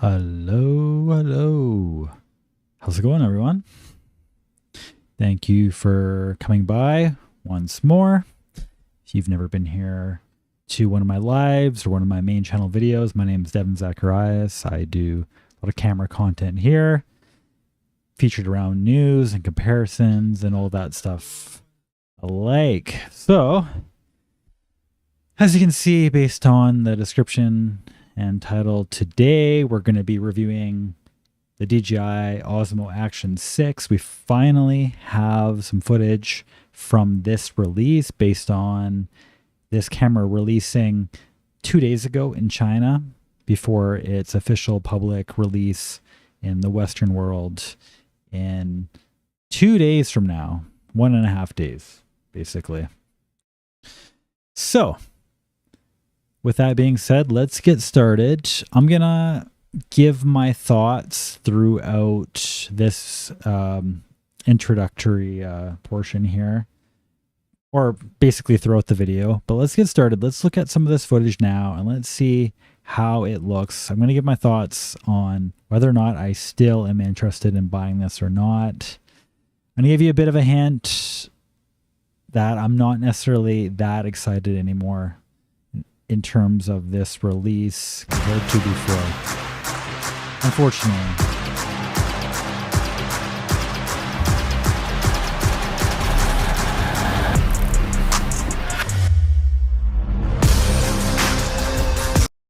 Hello. How's it going, everyone? Thank you for coming by once more. If you've never been here to one of my lives or one of my main channel videos, my name is Devin Zacharias. I do a lot of camera content here, featured around news and comparisons and all that stuff alike. So, as you can see, based on the description and title, today we're going to be reviewing the DJI Osmo Action 6. We finally have some footage from this release based on this camera releasing 2 days ago in China before its official public release in the Western world in 2 days from now, 1.5 days, basically. So, with that being said, let's get started. I'm going to give my thoughts throughout this introductory portion here, or basically throughout the video. But let's get started. Let's look at some of this footage now and let's see how it looks. I'm going to give my thoughts on whether or not I still am interested in buying this or not. I'm going to give you a bit of a hint that I'm not necessarily that excited anymore in terms of this release compared to before, unfortunately.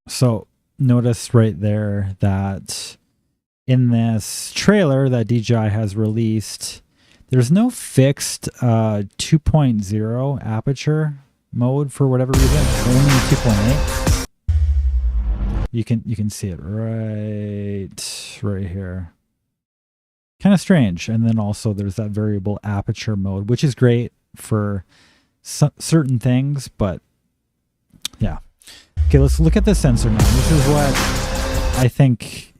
So notice right there that in this trailer that DJI has released, there's no fixed 2.0 aperture mode for whatever reason. Only 2.8. You can see it right here. Kind of strange. And then also there's that variable aperture mode, which is great for certain things, but yeah. Okay, let's look at the sensor now. This is what I think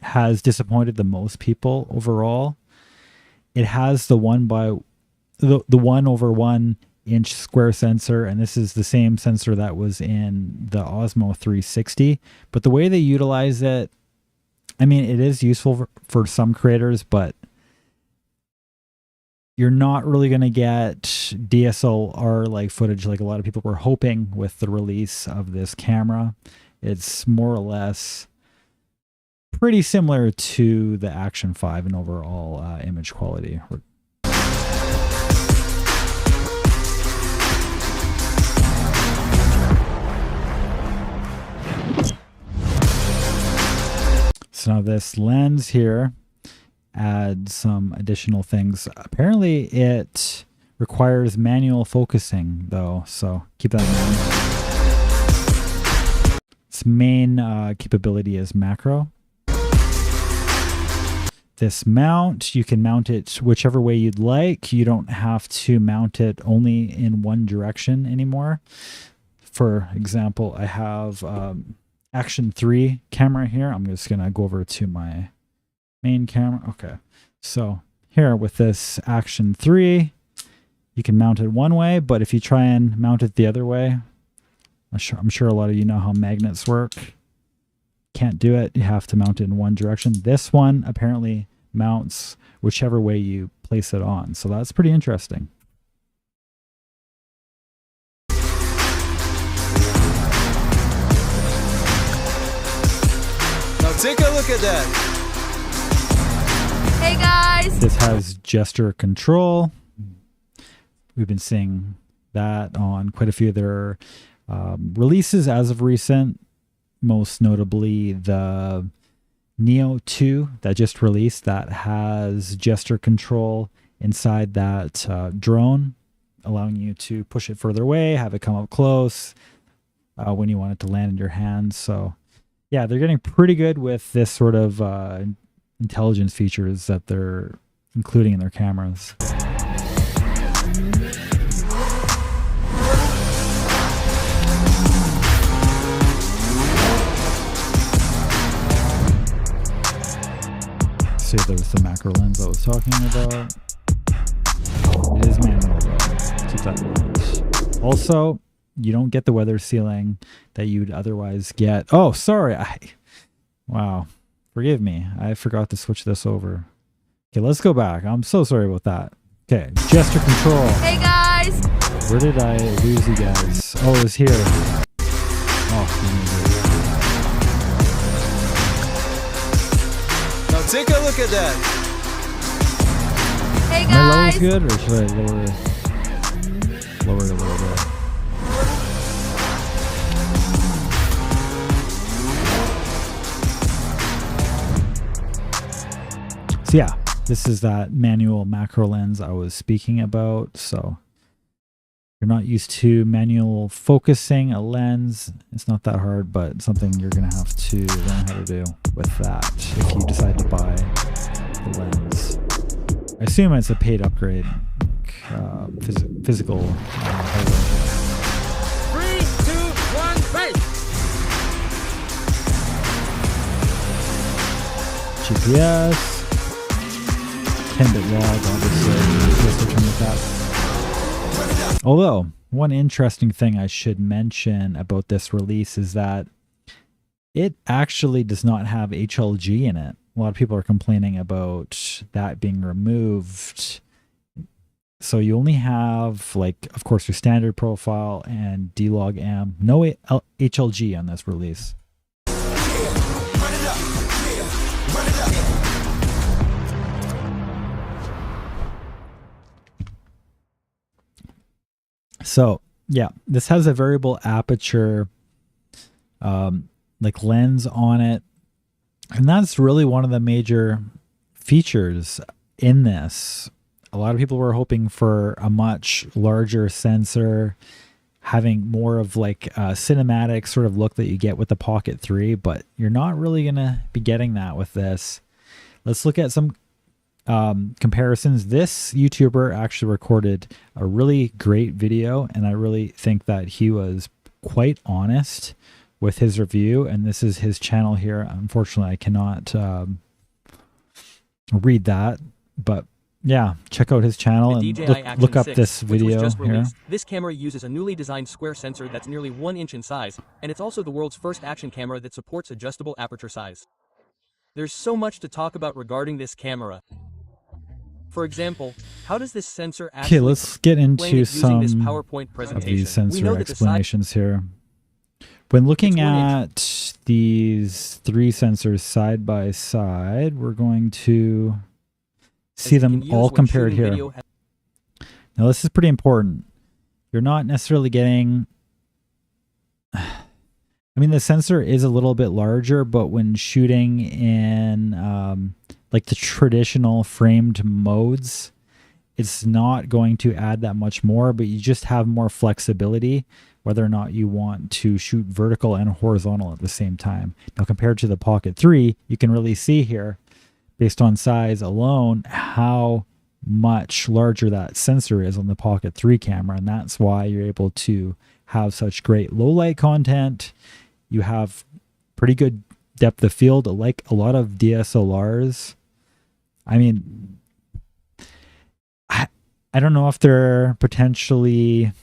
has disappointed the most people overall. It has the 1/1 inch square sensor, and this is the same sensor that was in the Osmo 360, but the way they utilize it, I mean, it is useful for some creators, but you're not really going to get DSLR like footage like a lot of people were hoping with the release of this camera. It's more or less pretty similar to the Action 5 in overall image quality. So now this lens here adds some additional things. Apparently it requires manual focusing though, so keep that in mind. Its main capability is macro. This mount, you can mount it whichever way you'd like. You don't have to mount it only in one direction anymore. For example, I have Action 3 camera here. I'm just gonna go over to my main camera. Okay, so here with this Action 3, you can mount it one way, but if you try and mount it the other way, I'm sure a lot of you know how magnets work. Can't do it. You have to mount it in one direction. This one apparently mounts whichever way you place it on, so that's pretty interesting. Take a look at that. Hey guys! This has gesture control. We've been seeing that on quite a few of their releases as of recent. Most notably the Neo 2 that just released that has gesture control inside that drone, allowing you to push it further away, have it come up close when you want it to land in your hands. So yeah, they're getting pretty good with this sort of intelligence features that they're including in their cameras. See, there's the macro lens I was talking about. It is manual though. Keep that in mind. Also, you don't get the weather sealing that you'd otherwise get. Oh, sorry. Wow. Forgive me. I forgot to switch this over. Okay, let's go back. I'm so sorry about that. Okay, gesture control. Hey guys! Where did I lose you guys? Oh, it was here. Oh, now take a look at that. Hey my level's guys! good, or should I lower it a little bit? So yeah, this is that manual macro lens I was speaking about. So if you're not used to manual focusing a lens, it's not that hard, but something you're going to have to learn how to do with that if you decide to buy the lens. I assume it's a paid upgrade, physical hardware. 3, 2, 1, face. GPS. 10-bit log, obviously. Just return with that. Although, one interesting thing I should mention about this release is that it actually does not have HLG in it. A lot of people are complaining about that being removed. So you only have, like, of course, your standard profile and D-Log M. No HLG on this release. So yeah, this has a variable aperture like lens on it, and that's really one of the major features in this. A lot of people were hoping for a much larger sensor, having more of like a cinematic sort of look that you get with the Pocket 3, but you're not really gonna be getting that with this. Let's look at some comparisons. This YouTuber actually recorded a really great video, and I really think that he was quite honest with his review, and this is his channel here. Unfortunately, I cannot read that, but yeah, check out his channel and look up this video here. This camera uses a newly designed square sensor that's nearly 1 inch in size, and it's also the world's first action camera that supports adjustable aperture size. There's so much to talk about regarding this camera. For example, how does this sensor actually let's get into some this PowerPoint of these sensor that explanations here. When looking at these three sensors side by side, we're going to see them all compared here. Now this is pretty important. You're not necessarily getting... I mean, the sensor is a little bit larger, but when shooting in like the traditional framed modes, it's not going to add that much more, but you just have more flexibility whether or not you want to shoot vertical and horizontal at the same time. Now, compared to the Pocket 3, you can really see here, based on size alone, how much larger that sensor is on the Pocket 3 camera, and that's why you're able to have such great low light content. You have pretty good depth of field, like a lot of DSLRs. I mean, I don't know if they're potentially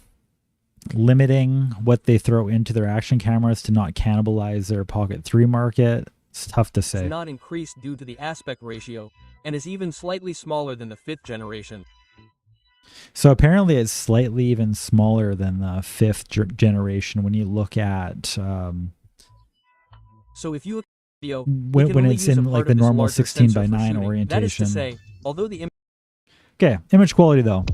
limiting what they throw into their action cameras to not cannibalize their Pocket 3 market. It's tough to say. It's not increased due to the aspect ratio, and is even slightly smaller than the 5th generation. So apparently it's slightly even smaller than the 5th generation when you look at so if you video when it's in like the normal 16:9 orientation. That is to say, although the okay, image quality though.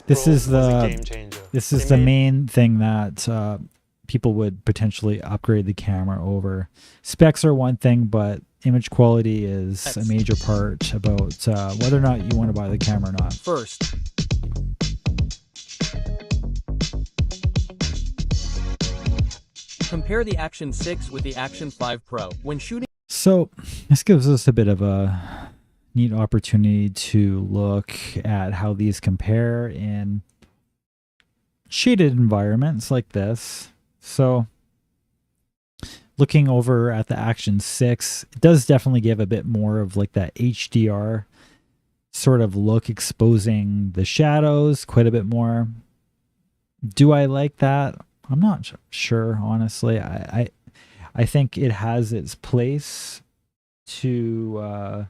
This is the main thing that people would potentially upgrade the camera over. Specs are one thing, but image quality is a major part about whether or not you want to buy the camera or not. First, compare the Action 6 with the Action 5 Pro. When shooting, so this gives us a bit of a neat opportunity to look at how these compare in shaded environments like this. So looking over at the Action 6, it does definitely give a bit more of like that HDR sort of look, exposing the shadows quite a bit more. Do I like that? I'm not sure, honestly. I think it has its place to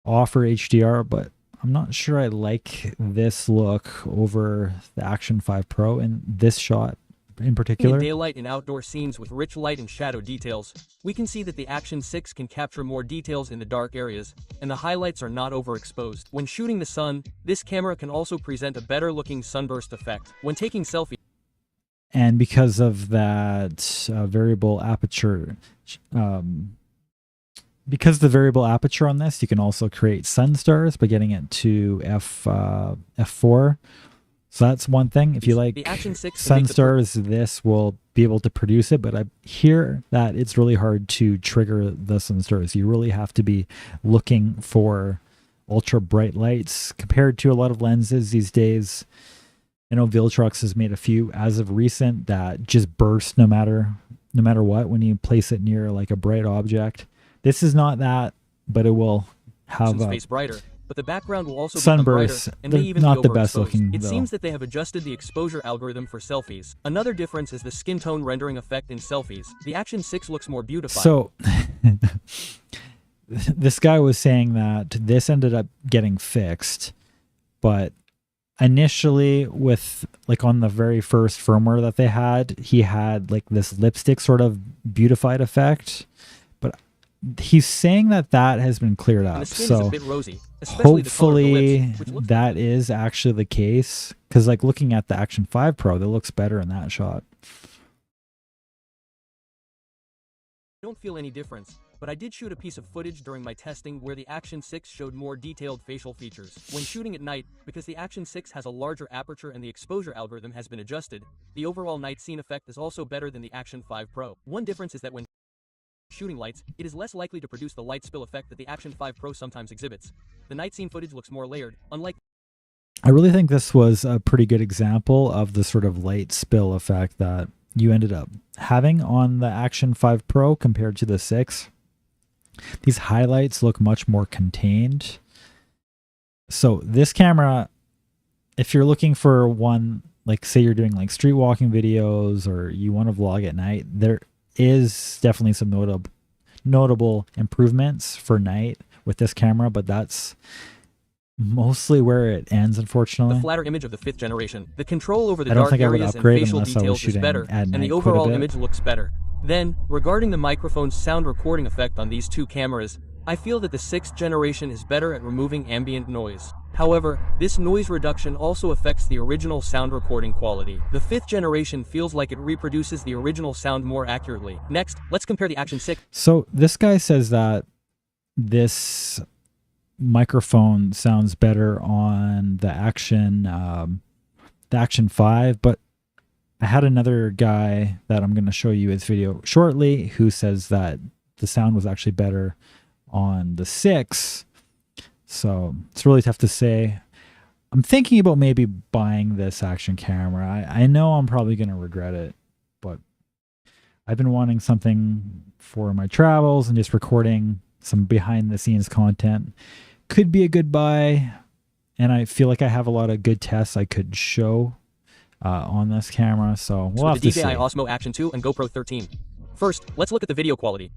offer HDR, but I'm not sure I like this look over the Action 5 Pro in this shot in particular. In daylight and outdoor scenes with rich light and shadow details, we can see that the Action 6 can capture more details in the dark areas, and the highlights are not overexposed. When shooting the sun, this camera can also present a better looking sunburst effect. When taking selfies, and because of that variable aperture, because the variable aperture on this, you can also create sun stars by getting it to f4. So that's one thing. If you like the Action 6 sun stars, this will be able to produce it. But I hear that it's really hard to trigger the sun stars. You really have to be looking for ultra bright lights compared to a lot of lenses these days. I know Viltrox has made a few as of recent that just burst no matter what when you place it near like a bright object. This is not that, but it will have space brighter, but the background will also sunbursts. Become brighter and may even not be the best overexposed. looking. It though. seems that they have adjusted the exposure algorithm for selfies. Another difference is the skin tone rendering effect in selfies. The Action 6 looks more beautified. So this guy was saying that this ended up getting fixed, but initially with like on the very first firmware that they had, he had like this lipstick sort of beautified effect, but he's saying that that has been cleared up. So a bit rosy, especially hopefully that is actually the case, because like looking at the Action 5 Pro, that looks better in that shot. I don't feel any difference, but I did shoot a piece of footage during my testing where the Action 6 showed more detailed facial features. When shooting at night, because the Action 6 has a larger aperture and the exposure algorithm has been adjusted, the overall night scene effect is also better than the Action 5 Pro. One difference is that when shooting lights, it is less likely to produce the light spill effect that the Action 5 Pro sometimes exhibits. The night scene footage looks more layered, unlike... I really think this was a pretty good example of the sort of light spill effect that you ended up having on the Action 5 Pro compared to the 6. These highlights look much more contained. So this camera, if you're looking for one, like say you're doing like street walking videos or you want to vlog at night, there is definitely some notable improvements for night with this camera, but that's mostly where it ends, unfortunately. The flatter image of the 5th generation. The control over the I don't dark think I would areas and upgrade facial unless I was details is shooting better, at and night the quite a overall bit. image looks better. Then, regarding the microphone's sound recording effect on these two cameras, I feel that the 6th generation is better at removing ambient noise. However, this noise reduction also affects the original sound recording quality. The 5th generation feels like it reproduces the original sound more accurately. Next, let's compare the Action 6. So this guy says that this microphone sounds better on the Action 5, but I had another guy that I'm going to show you his video shortly who says that the sound was actually better on the 6. So it's really tough to say. I'm thinking about maybe buying this Action camera. I know I'm probably going to regret it, but I've been wanting something for my travels and just recording some behind the scenes content. Could be a good buy, and I feel like I have a lot of good tests I could show on this camera, so we'll have to see. The DJI Osmo Action 2 and GoPro 13. First, let's look at the video quality.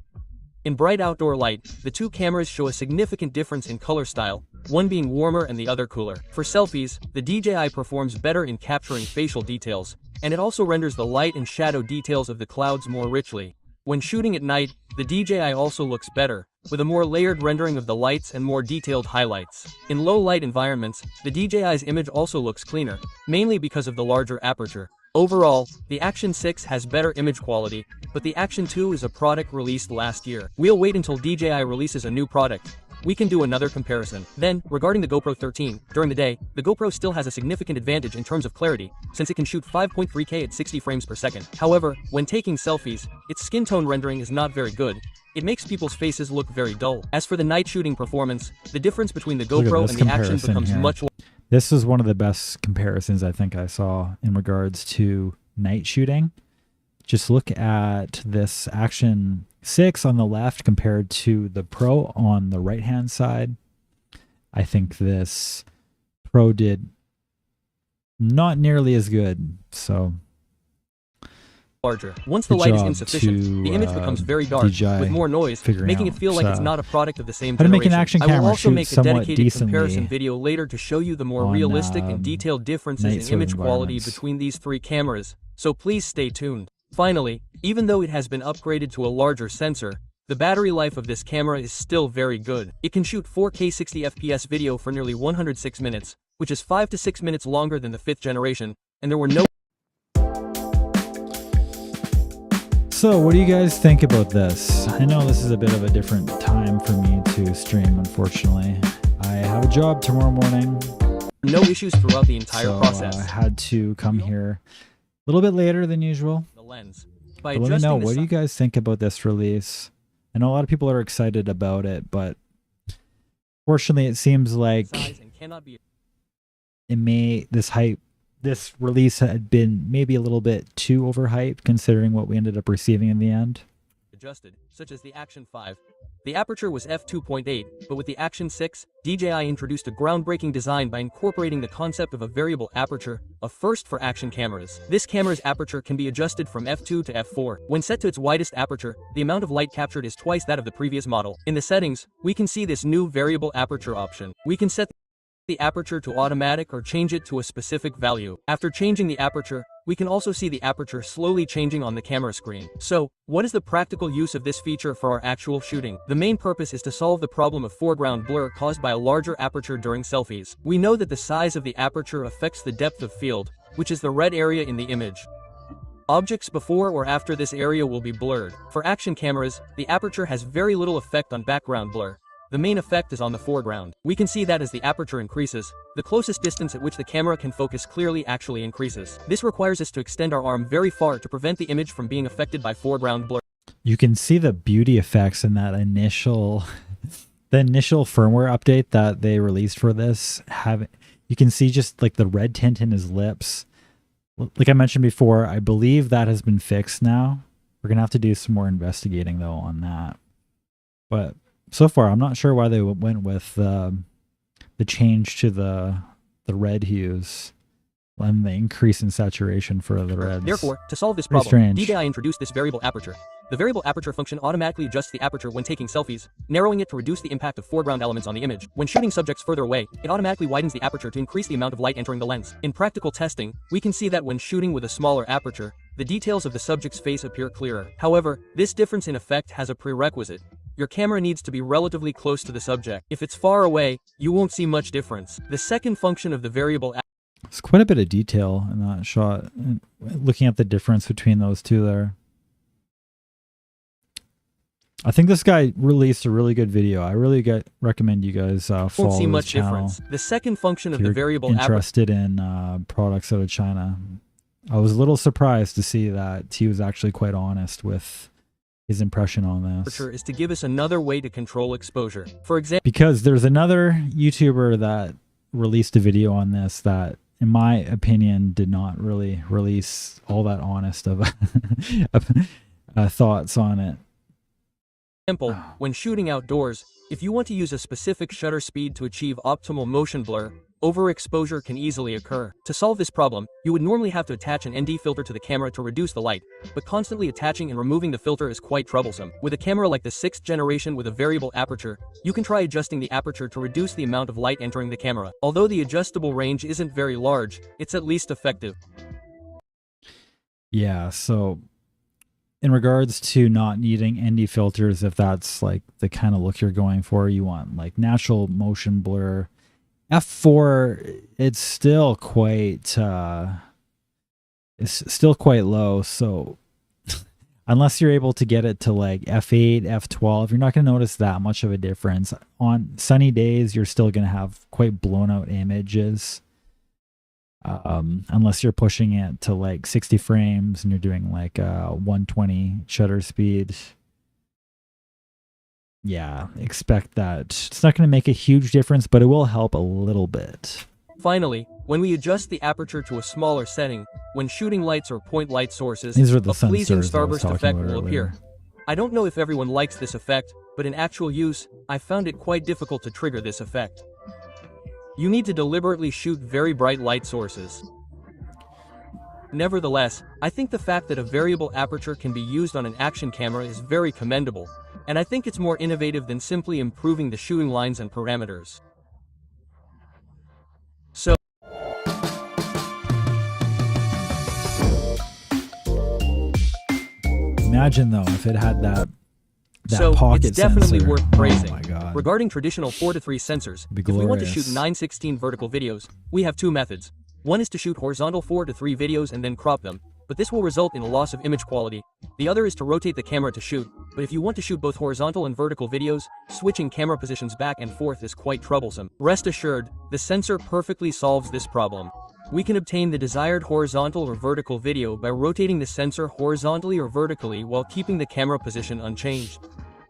In bright outdoor light, the two cameras show a significant difference in color style, one being warmer and the other cooler. For selfies, the DJI performs better in capturing facial details, and it also renders the light and shadow details of the clouds more richly. When shooting at night, the DJI also looks better, with a more layered rendering of the lights and more detailed highlights. In low light environments, the DJI's image also looks cleaner, mainly because of the larger aperture. Overall, the Action 6 has better image quality, but the Action 2 is a product released last year. We'll wait until DJI releases a new product. We can do another comparison. Then, regarding the GoPro 13, during the day, the GoPro still has a significant advantage in terms of clarity, since it can shoot 5.3K at 60 frames per second. However, when taking selfies, its skin tone rendering is not very good. It makes people's faces look very dull. As for the night shooting performance, the difference between the GoPro and the Action becomes much larger. This is one of the best comparisons I think I saw in regards to night shooting. Just look at this Action 6 on the left compared to the Pro on the right-hand side. I think this Pro did not nearly as good. So larger. Once the Good light is job insufficient, to, the image becomes very dark, DJI with more noise, figuring making it out, feel like it's not a product of the same how to make generation. an action I will camera also shoot make a somewhat dedicated comparison decently video later to show you the more on, realistic and detailed differences night in sort of image quality environments. between these three cameras, so please stay tuned. Finally, even though it has been upgraded to a larger sensor, the battery life of this camera is still very good. It can shoot 4K 60 FPS video for nearly 106 minutes, which is 5 to 6 minutes longer than the 5th generation, and there were no. So what do you guys think about this? I know this is a bit of a different time for me to stream, unfortunately. I have a job tomorrow morning. No issues throughout the entire process. I had to come here a little bit later than usual. The lens. By But let me adjusting know, the what do you guys think about this release? I know a lot of people are excited about it, but fortunately it seems like size and cannot be this release had been maybe a little bit too overhyped considering what we ended up receiving in the end. adjusted, such as the Action 5. The aperture was f2.8, but with the Action 6, DJI introduced a groundbreaking design by incorporating the concept of a variable aperture, a first for action cameras. This camera's aperture can be adjusted from f2 to f4. When set to its widest aperture, the amount of light captured is twice that of the previous model. In the settings, we can see this new variable aperture option. We can set the aperture to automatic or change it to a specific value. After changing the aperture, we can also see the aperture slowly changing on the camera screen. So, what is the practical use of this feature for our actual shooting? The main purpose is to solve the problem of foreground blur caused by a larger aperture during selfies. We know that the size of the aperture affects the depth of field, which is the red area in the image. Objects before or after this area will be blurred. For action cameras, the aperture has very little effect on background blur. The main effect is on the foreground. We can see that as the aperture increases, the closest distance at which the camera can focus clearly actually increases. This requires us to extend our arm very far to prevent the image from being affected by foreground blur. You can see the beauty effects in that initial the initial firmware update that they released for this. You can see just like the red tint in his lips. Like I mentioned before, I believe that has been fixed now. We're gonna have to do some more investigating though on that. But so far, I'm not sure why they went with the change to the red hues and the increase in saturation for the reds. Therefore, to solve this Pretty problem, strange. DJI introduced this variable aperture. The variable aperture function automatically adjusts the aperture when taking selfies, narrowing it to reduce the impact of foreground elements on the image. When shooting subjects further away, it automatically widens the aperture to increase the amount of light entering the lens. In practical testing, we can see that when shooting with a smaller aperture, the details of the subject's face appear clearer. However, this difference in effect has a prerequisite. Your camera needs to be relatively close to the subject. If it's far away, you won't see much difference. The second function of the variable There's quite a bit of detail in that shot. Looking at the difference between those two there. I think this guy released a really good video. I really recommend you guys follow won't see his much channel. difference. The second function of If the you're variable aperture interested in products out of China. I was a little surprised to see that he was actually quite honest with his impression on this. is to give us another way to control exposure. For example, Because there's another YouTuber that released a video on this that, in my opinion, did not really release all that honest of thoughts on it. when shooting outdoors, if you want to use a specific shutter speed to achieve optimal motion blur, overexposure can easily occur. To solve this problem, you would normally have to attach an ND filter to the camera to reduce the light, but constantly attaching and removing the filter is quite troublesome. With a camera like the 6th generation with a variable aperture, you can try adjusting the aperture to reduce the amount of light entering the camera. Although the adjustable range isn't very large, it's at least effective. Yeah, so in regards to not needing ND filters, if that's like the kind of look you're going for, you want like natural motion blur. F4, it's still quite low, so unless you're able to get it to like F8, F12, you're not going to notice that much of a difference. On sunny days, you're still going to have quite blown out images. Unless you're pushing it to like 60 frames and you're doing like 120 shutter speed. Yeah, expect that. It's not going to make a huge difference, but it will help a little bit. Finally, when we adjust the aperture to a smaller setting, when shooting lights or point light sources, These are the a pleasing sensors I was starburst talking effect about will appear. earlier. I don't know if everyone likes this effect, but in actual use, I found it quite difficult to trigger this effect. You need to deliberately shoot very bright light sources. Nevertheless, I think the fact that a variable aperture can be used on an action camera is very commendable, and I think it's more innovative than simply improving the shooting lines and parameters. So, imagine though if it had that so pocket it's definitely sensor. worth praising. Oh my god. Regarding traditional 4:3 sensors, Be if we want to glorious. shoot 9:16 vertical videos, we have two methods. One is to shoot horizontal 4:3 videos and then crop them, but this will result in a loss of image quality. The other is to rotate the camera to shoot, but if you want to shoot both horizontal and vertical videos, switching camera positions back and forth is quite troublesome. Rest assured, the sensor perfectly solves this problem. We can obtain the desired horizontal or vertical video by rotating the sensor horizontally or vertically while keeping the camera position unchanged.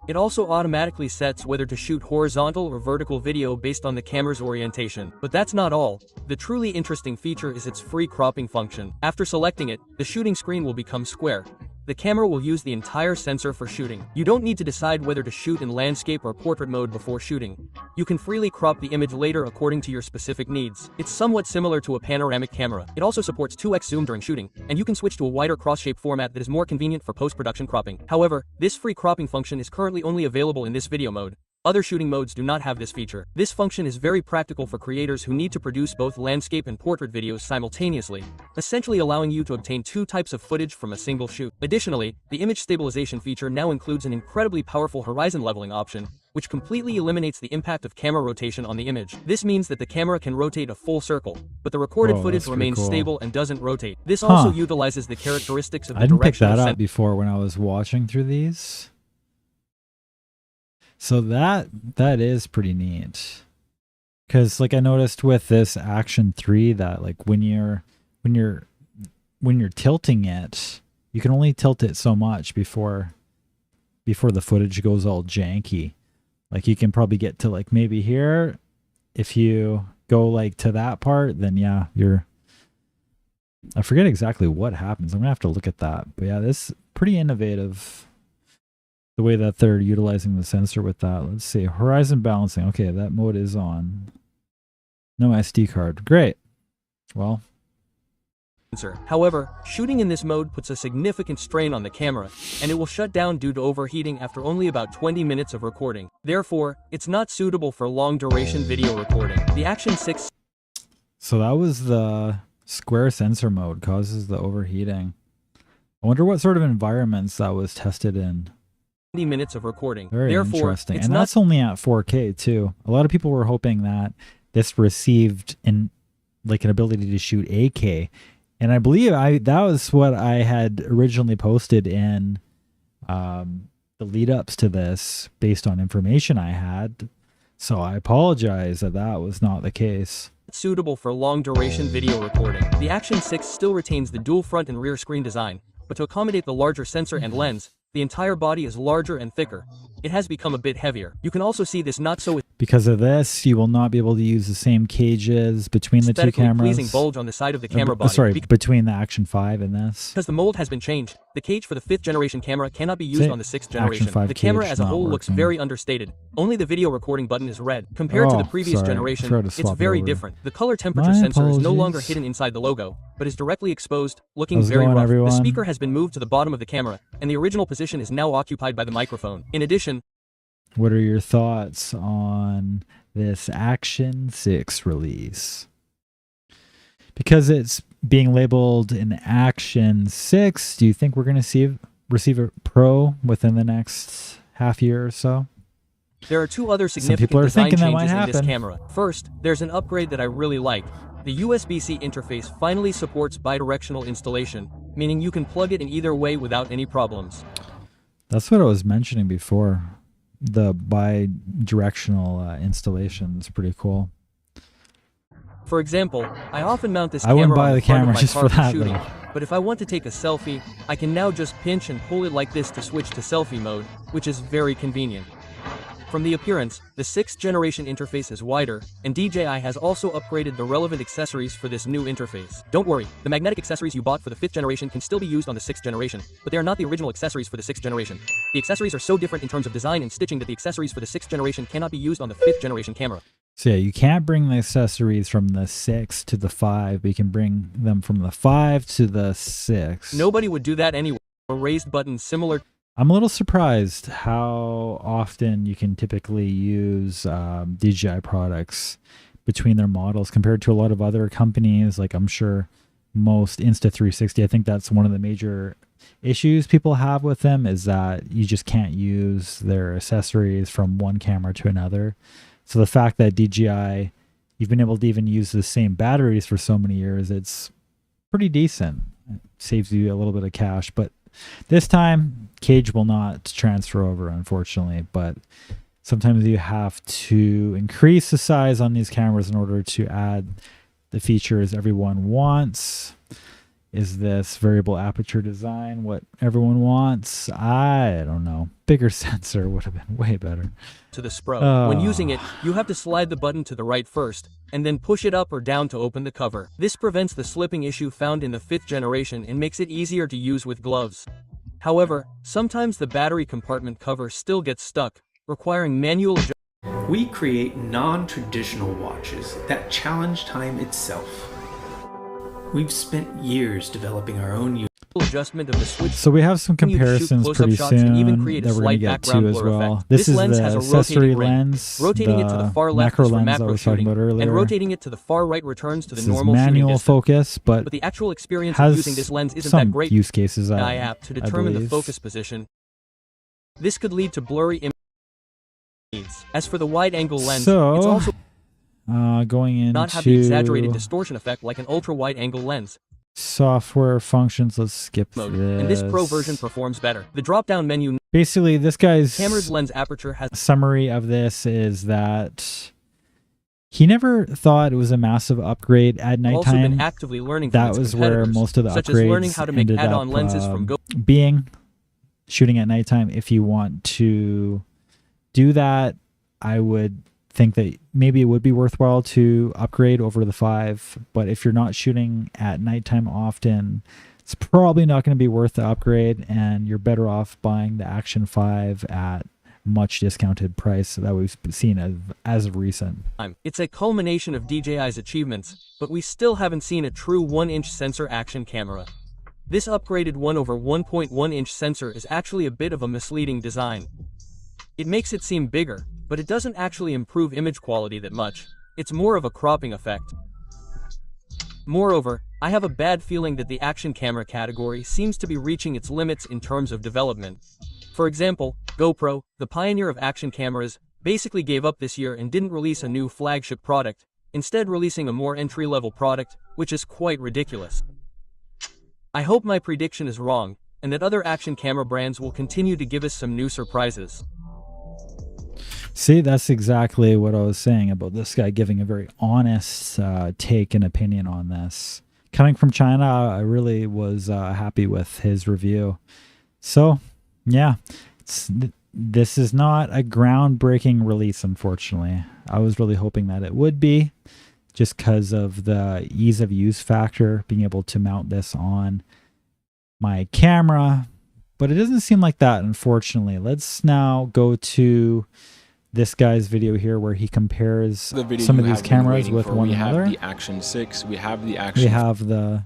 It also automatically sets whether to shoot horizontal or vertical video based on the camera's orientation. But that's not all. The truly interesting feature is its free cropping function. After selecting it, the shooting screen will become square. The camera will use the entire sensor for shooting. You don't need to decide whether to shoot in landscape or portrait mode before shooting. You can freely crop the image later according to your specific needs. It's somewhat similar to a panoramic camera. It also supports 2x zoom during shooting, and you can switch to a wider cross-shape format that is more convenient for post-production cropping. However, this free cropping function is currently only available in this video mode. Other shooting modes do not have this feature. This function is very practical for creators who need to produce both landscape and portrait videos simultaneously, essentially allowing you to obtain two types of footage from a single shoot. Additionally, the image stabilization feature now includes an incredibly powerful horizon leveling option, which completely eliminates the impact of camera rotation on the image. This means that the camera can rotate a full circle, but the recorded footage remains stable and doesn't rotate. This also utilizes the characteristics of the I didn't pick directional that up before when I was watching through these. So that is pretty neat. Cause like I noticed with this Action 3 that like when you're tilting it, you can only tilt it so much before the footage goes all janky. Like you can probably get to like maybe here. If you go like to that part, then yeah, I forget exactly what happens. I'm gonna have to look at that. But yeah, this is pretty innovative. The way that they're utilizing the sensor with that. Let's see. Horizon balancing. Okay, that mode is on. No SD card. Great. Well. However, shooting in this mode puts a significant strain on the camera, and it will shut down due to overheating after only about 20 minutes of recording. Therefore, it's not suitable for long-duration video recording. The Action 6. So that was the square sensor mode causes the overheating. I wonder what sort of environments that was tested in. 20 minutes of recording. Very Therefore, interesting. it's And that's only at 4K too. A lot of people were hoping that this received an ability to shoot 8K. And I believe that was what I had originally posted in the lead ups to this based on information I had. So I apologize that was not the case. Suitable for long duration video recording. The Action 6 still retains the dual front and rear screen design, but to accommodate the larger sensor and lens, the entire body is larger and thicker. It has become a bit heavier. You can also see this not so because of this, you will not be able to use the same cages between the two cameras. Pleasing bulge on the side of the camera body. Sorry, between the Action 5 and this. Because the mold has been changed, the cage for the 5th generation camera cannot be used on the 6th generation. The camera as a whole looks very understated. Only the video recording button is red. Compared to the previous generation, it's very different. The color temperature sensor is no longer hidden inside the logo, but is directly exposed, looking very rough. The speaker has been moved to the bottom of the camera, and the original position is now occupied by the microphone. In addition, what are your thoughts on this Action 6 release? Because it's being labeled an Action 6, do you think we're going to receive a Pro within the next half year or so? There are two other significant design changes in this camera. First, there's an upgrade that I really like. The USB-C interface finally supports bidirectional installation, meaning you can plug it in either way without any problems. That's what I was mentioning before. The bi-directional installation is pretty cool. For example, I often mount this camera. I wouldn't buy on the camera just for that, shooting, but if I want to take a selfie, I can now just pinch and pull it like this to switch to selfie mode, which is very convenient. From the appearance, the 6th generation interface is wider, and DJI has also upgraded the relevant accessories for this new interface. Don't worry, the magnetic accessories you bought for the 5th generation can still be used on the 6th generation, but they are not the original accessories for the 6th generation. The accessories are so different in terms of design and stitching that the accessories for the 6th generation cannot be used on the 5th generation camera. So yeah, you can't bring the accessories from the 6 to the 5, but you can bring them from the 5 to the 6. Nobody would do that anyway. A raised button similar. I'm a little surprised how often you can typically use DJI products between their models compared to a lot of other companies. Like I'm sure most Insta360, I think that's one of the major issues people have with them, is that you just can't use their accessories from one camera to another. So the fact that DJI, you've been able to even use the same batteries for so many years, it's pretty decent. It saves you a little bit of cash, but this time cage will not transfer over, unfortunately, but sometimes you have to increase the size on these cameras in order to add the features everyone wants. Is this variable aperture design what everyone wants? I don't know. Bigger sensor would have been way better. To the Spro. When using it, you have to slide the button to the right first, and then push it up or down to open the cover. This prevents the slipping issue found in the 5th generation and makes it easier to use with gloves. However, sometimes the battery compartment cover still gets stuck, requiring manual adjustment. We create non-traditional watches that challenge time itself. We've spent years developing our own adjustment of the switch. So we have some comparisons pretty soon even create that a we're going to slight get to as well. effect. This is lens the has a accessory rotating ring. lens, Rotating it to the far left macro is for lens macro I was talking shooting, about earlier. and rotating it to the far right returns to the This normal is shooting manual distance. focus, but the actual experience has of using this lens isn't some that great. use cases DJI app to determine the focus position. This could lead to blurry images. As for the wide-angle lens, it's also going into not have the exaggerated distortion effect like an ultra-wide-angle lens. Software functions. Let's skip Mode. this. And this Pro version performs better. The drop-down menu. Basically, this guy's camera's lens aperture has. Summary of this is that he never thought it was a massive upgrade at nighttime. Also been actively learning from that was where most of the such upgrades as learning how to make ended add-on up lenses from being shooting at nighttime. If you want to do that, I would think that maybe it would be worthwhile to upgrade over the 5, but if you're not shooting at nighttime often, it's probably not going to be worth the upgrade, and you're better off buying the Action 5 at much discounted price that we've seen as of recent. It's a culmination of DJI's achievements, but we still haven't seen a true 1-inch sensor action camera. This upgraded 1/1.1-inch sensor is actually a bit of a misleading design. It makes it seem bigger, but it doesn't actually improve image quality that much. It's more of a cropping effect. Moreover, I have a bad feeling that the action camera category seems to be reaching its limits in terms of development. For example, GoPro, the pioneer of action cameras, basically gave up this year and didn't release a new flagship product, instead releasing a more entry-level product, which is quite ridiculous. I hope my prediction is wrong, and that other action camera brands will continue to give us some new surprises. See, that's exactly what I was saying about this guy giving a very honest take and opinion on this. Coming from China, I really was happy with his review. So, yeah, this is not a groundbreaking release, unfortunately. I was really hoping that it would be, just because of the ease of use factor, being able to mount this on my camera. But it doesn't seem like that, unfortunately. Let's now go to this guy's video here where he compares some of these cameras with one another. We have the Action 6, we have the Action... We have the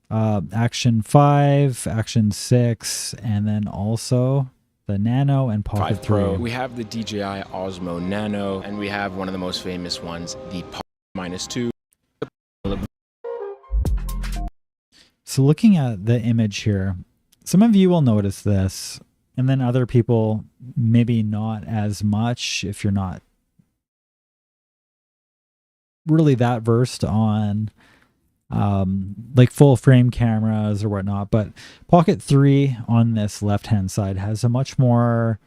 Action 5, Action 6, and then also the Nano and Pocket 3. Pro. We have the DJI Osmo Nano, and we have one of the most famous ones, the Pocket -2. So looking at the image here, some of you will notice this, and then other people maybe not as much if you're not really that versed on like full frame cameras or whatnot. But Pocket 3 on this left hand side has much more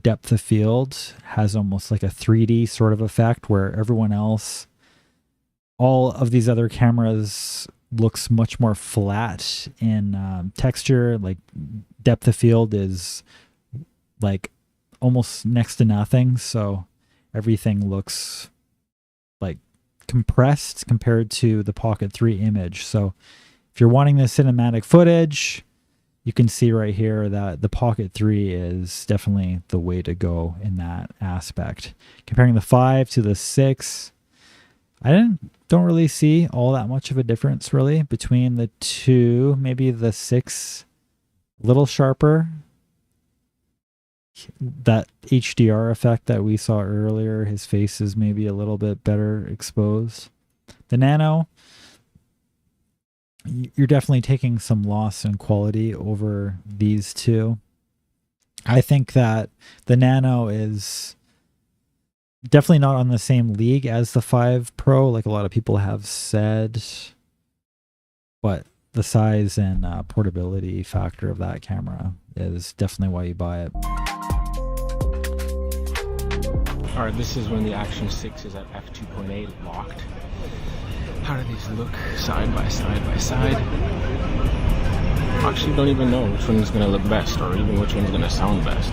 depth of field, has almost like a 3D sort of effect, where everyone else, all of these other cameras, looks much more flat in texture. Like depth of field is like almost next to nothing, so everything looks like compressed compared to the Pocket 3 image. So if you're wanting the cinematic footage, you can see right here that the Pocket 3 is definitely the way to go in that aspect. Comparing the 5 to the 6, I don't really see all that much of a difference really between the two. Maybe the 6 a little sharper. That HDR effect that we saw earlier, his face is maybe a little bit better exposed. The Nano, you're definitely taking some loss in quality over these two. I think that the Nano is definitely not on the same league as the 5 Pro, like a lot of people have said, but the size and portability factor of that camera is definitely why you buy it. All right, this is when the Action 6 is at f2.8 locked. How do these look side by side by side? I actually don't even know which one's gonna look best, or even which one's gonna sound best.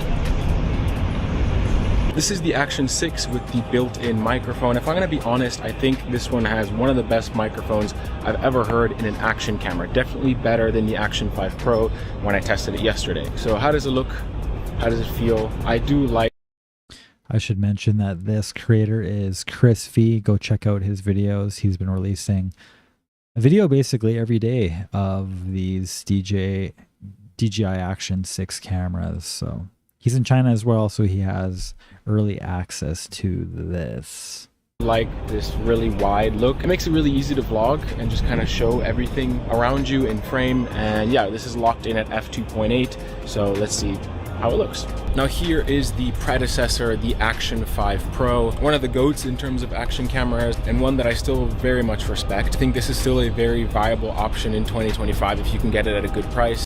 This is the Action 6 with the built-in microphone. If I'm gonna be honest, I think this one has one of the best microphones I've ever heard in an action camera. Definitely better than the Action 5 Pro when I tested it yesterday. So how does it look? How does it feel? I do like. I should mention that this creator is Chris V. Go check out his videos. He's been releasing a video basically every day of these DJI Action 6 cameras. So he's in China as well, so he has early access to this. Like this really wide look. It makes it really easy to vlog and just kind of show everything around you in frame. And yeah, this is locked in at f2.8. So let's see how it looks. Now here is the predecessor, the Action 5 Pro, one of the GOATs in terms of action cameras, and one that I still very much respect. I think this is still a very viable option in 2025 if you can get it at a good price.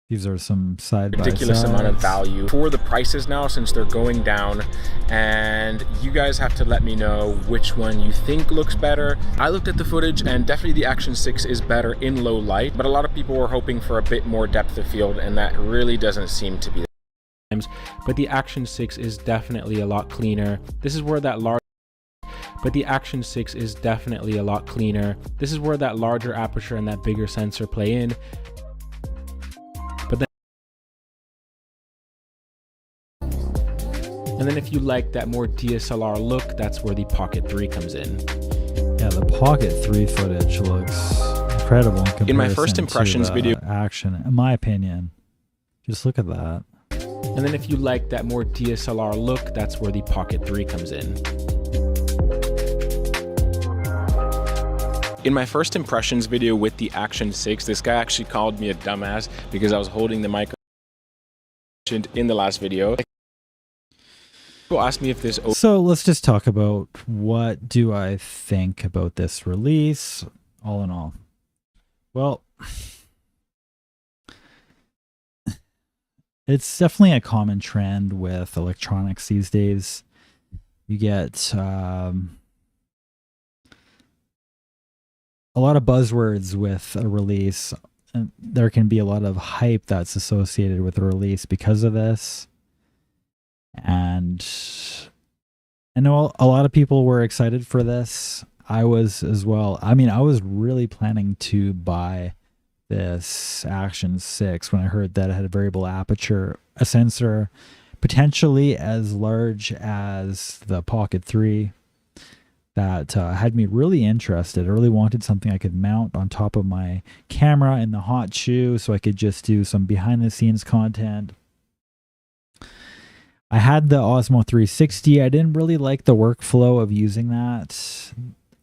These are some side-by-sides. Ridiculous amount of value for the prices now, since they're going down, and you guys have to let me know which one you think looks better. I looked at the footage and definitely the Action 6 is better in low light, but a lot of people were hoping for a bit more depth of field, and that really doesn't seem to be the case. But the Action 6 is definitely a lot cleaner. This is where that large aperture and that bigger sensor play in. And then if you like that more DSLR look, that's where the Pocket 3 comes in. Yeah, the Pocket 3 footage looks incredible in comparison in my first impressions to video. Action, in my opinion. Just look at that. And then if you like that more DSLR look, that's where the Pocket 3 comes in. In my first impressions video with the Action 6, this guy actually called me a dumbass because I was holding the mic in the last video. People asked me if this... So let's just talk about what do I think about this release, all in all. Well, it's definitely a common trend with electronics these days. You get a lot of buzzwords with a release. And there can be a lot of hype that's associated with a release because of this. And I know a lot of people were excited for this. I was as well. I mean, I was really planning to buy this Action 6 when I heard that it had a variable aperture, a sensor potentially as large as the Pocket 3. That had me really interested. I really wanted something I could mount on top of my camera in the hot shoe so I could just do some behind the scenes content. I had the Osmo 360. I didn't really like the workflow of using that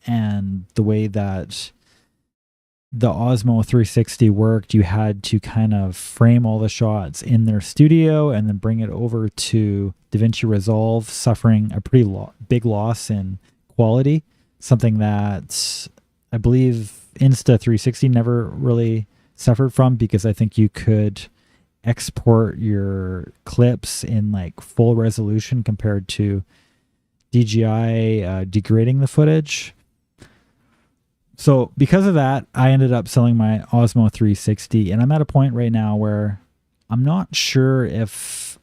and the way that the Osmo 360 worked. You had to kind of frame all the shots in their studio and then bring it over to DaVinci Resolve, suffering a pretty big loss in quality, something that I believe Insta360 never really suffered from, because I think you could export your clips in like full resolution compared to DJI degrading the footage. So because of that, I ended up selling my Osmo 360, and I'm at a point right now where I'm not sure if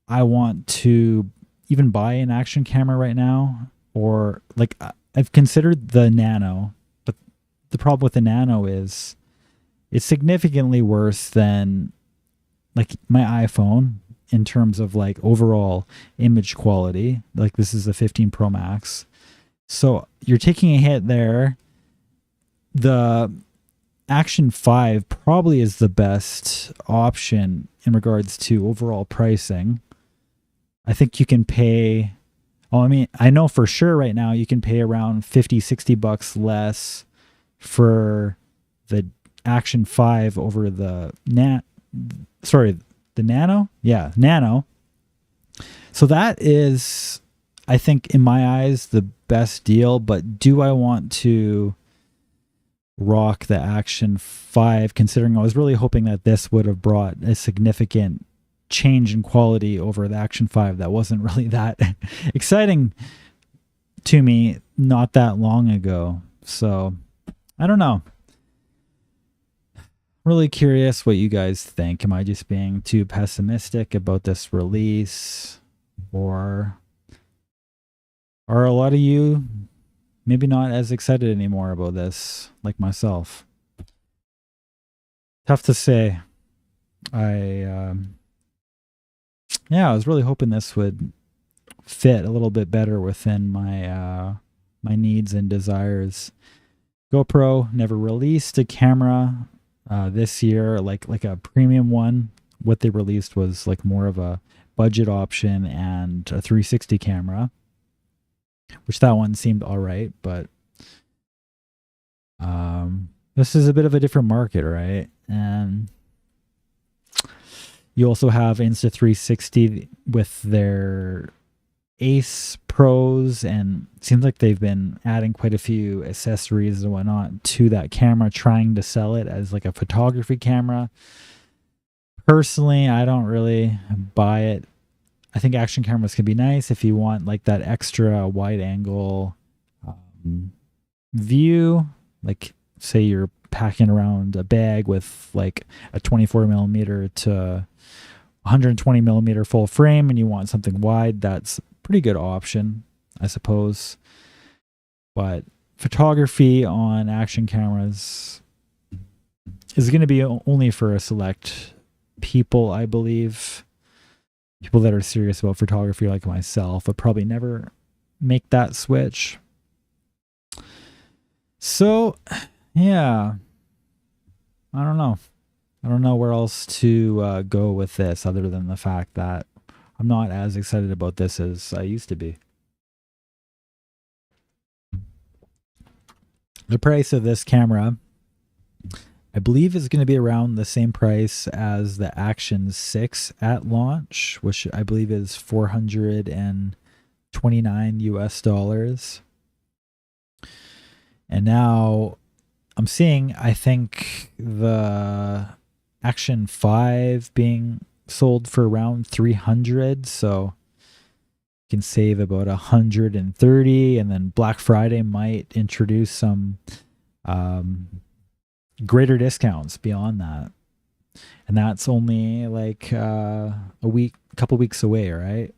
I want to even buy an action camera right now, or like I've considered the Nano, but the problem with the Nano is it's significantly worse than like my iPhone in terms of like overall image quality. Like this is the 15 Pro Max. So you're taking a hit there. The Action 5 probably is the best option in regards to overall pricing. I think you can pay, oh, I mean, I know for sure right now you can pay around 50, 60 bucks less for the Action 5 over the the Nano? Yeah, Nano. So that is, I think, in my eyes, the best deal. But do I want to rock the Action 5, considering I was really hoping that this would have brought a significant change in quality over the Action 5 that wasn't really that exciting to me not that long ago. So I don't know. Really curious what you guys think. Am I just being too pessimistic about this release, or are a lot of you maybe not as excited anymore about this like myself? Tough to say. I was really hoping this would fit a little bit better within my my needs and desires. GoPro never released a camera this year, like a premium one. What they released was like more of a budget option and a 360 camera, which that one seemed all right, but this is a bit of a different market, right? And you also have Insta360 with their Ace Pros, and it seems like they've been adding quite a few accessories and whatnot to that camera, trying to sell it as like a photography camera. Personally, I don't really buy it. I think action cameras can be nice if you want like that extra wide angle view. Like say you're packing around a bag with like a 24mm to 120mm full frame and you want something wide, that's a pretty good option, I suppose. But photography on action cameras is going to be only for a select people, I believe. People that are serious about photography like myself would probably never make that switch. So, yeah, I don't know. I don't know where else to go with this other than the fact that I'm not as excited about this as I used to be. The price of this camera, I believe, is going to be around the same price as the Action 6 at launch, which I believe is $429 US. And now I'm seeing, I think, the Action 5 being sold for around $300, so you can save about $130, and then Black Friday might introduce some greater discounts beyond that, and that's only like a couple weeks away, right?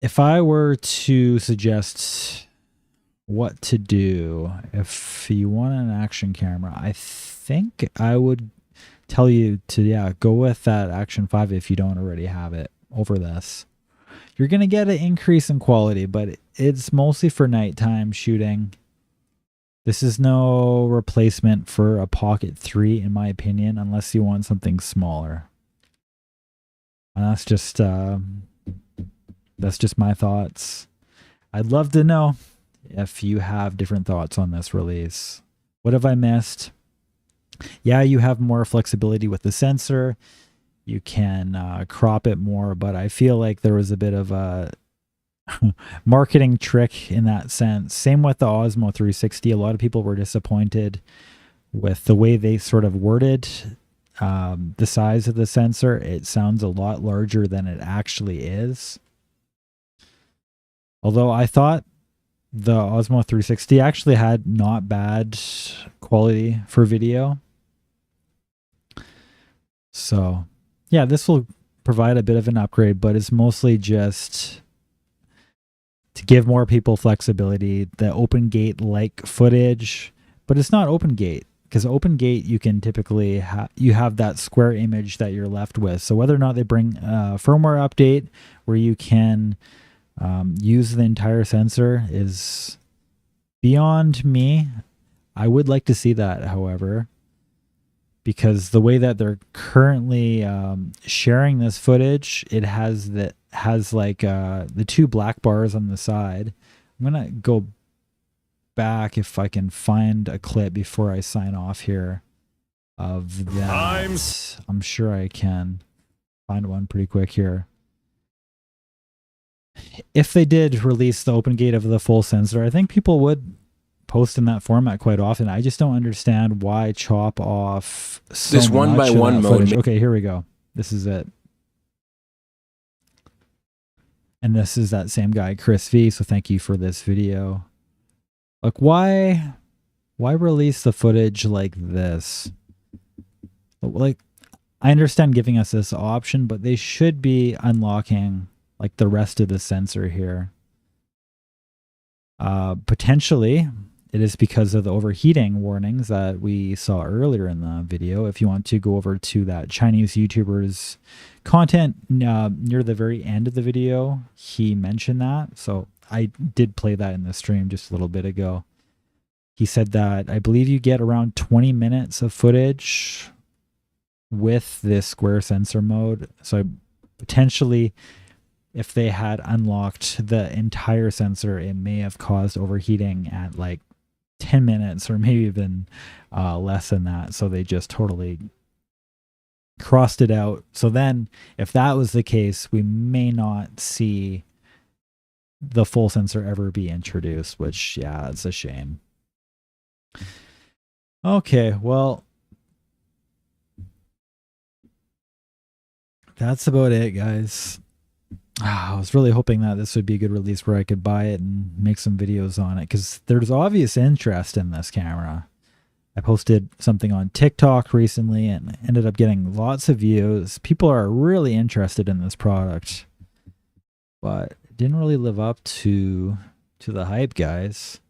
If I were to suggest what to do if you want an action camera, I think I would tell you to go with that Action 5 if you don't already have it over this. You're gonna get an increase in quality, but it's mostly for nighttime shooting. This is no replacement for a Pocket 3 in my opinion, unless you want something smaller. And that's just my thoughts. I'd love to know if you have different thoughts on this release. What have I missed? Yeah, you have more flexibility with the sensor. You can crop it more, but I feel like there was a bit of a marketing trick in that sense. Same with the Osmo 360. A lot of people were disappointed with the way they sort of worded the size of the sensor. It sounds a lot larger than it actually is. Although I thought the Osmo 360 actually had not bad quality for video. So yeah, this will provide a bit of an upgrade, but it's mostly just to give more people flexibility, the open gate like footage, but it's not open gate. because open gate, you can typically you have that square image that you're left with. So whether or not they bring a firmware update where you can use the entire sensor is beyond me. I would like to see that, however, because the way that they're currently sharing this footage, it has like the two black bars on the side. I'm gonna go back if I can find a clip before I sign off here of that. I'm sure I can find one pretty quick here. If they did release the open gate of the full sensor, I think people would post in that format quite often. I just don't understand why chop off so this one by one mode. Okay, here we go. This is it. And this is that same guy, Chris V. So thank you for this video. Like, why release the footage like this? Like, I understand giving us this option, but they should be unlocking like the rest of the sensor here. Potentially, it is because of the overheating warnings that we saw earlier in the video. If you want to go over to that Chinese YouTuber's content near the very end of the video, he mentioned that. So I did play that in the stream just a little bit ago. He said that I believe you get around 20 minutes of footage with this square sensor mode. So potentially, if they had unlocked the entire sensor, it may have caused overheating at like 10 minutes or maybe even less than that. So they just totally crossed it out. So then if that was the case, we may not see the full sensor ever be introduced, which, yeah, it's a shame. Okay, well, that's about it, guys. I was really hoping that this would be a good release where I could buy it and make some videos on it, because there's obvious interest in this camera. I posted something on TikTok recently and ended up getting lots of views. People are really interested in this product, but it didn't really live up to the hype, guys.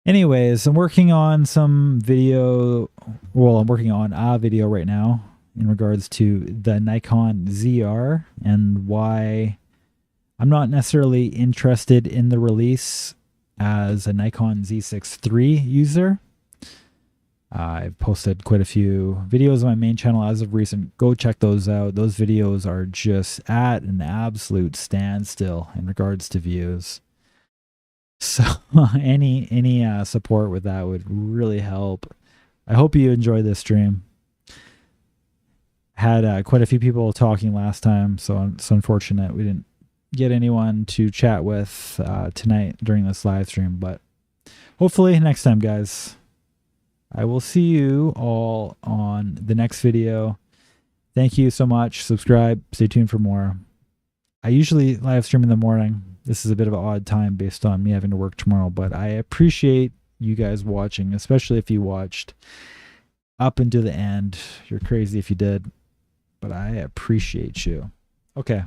Anyways, I'm working on some video. Well, I'm working on a video right now in regards to the Nikon ZR and why I'm not necessarily interested in the release as a Nikon Z6III user. I've posted quite a few videos on my main channel as of recent. Go check those out. Those videos are just at an absolute standstill in regards to views. So any support with that would really help. I hope you enjoy this stream. Had quite a few people talking last time, so it's unfortunate we didn't get anyone to chat with tonight during this live stream, but hopefully next time, guys. I will see you all on the next video. Thank you so much. Subscribe. Stay tuned for more. I usually live stream in the morning. This is a bit of an odd time based on me having to work tomorrow, but I appreciate you guys watching, especially if you watched up into the end. You're crazy if you did, but I appreciate you. Okay.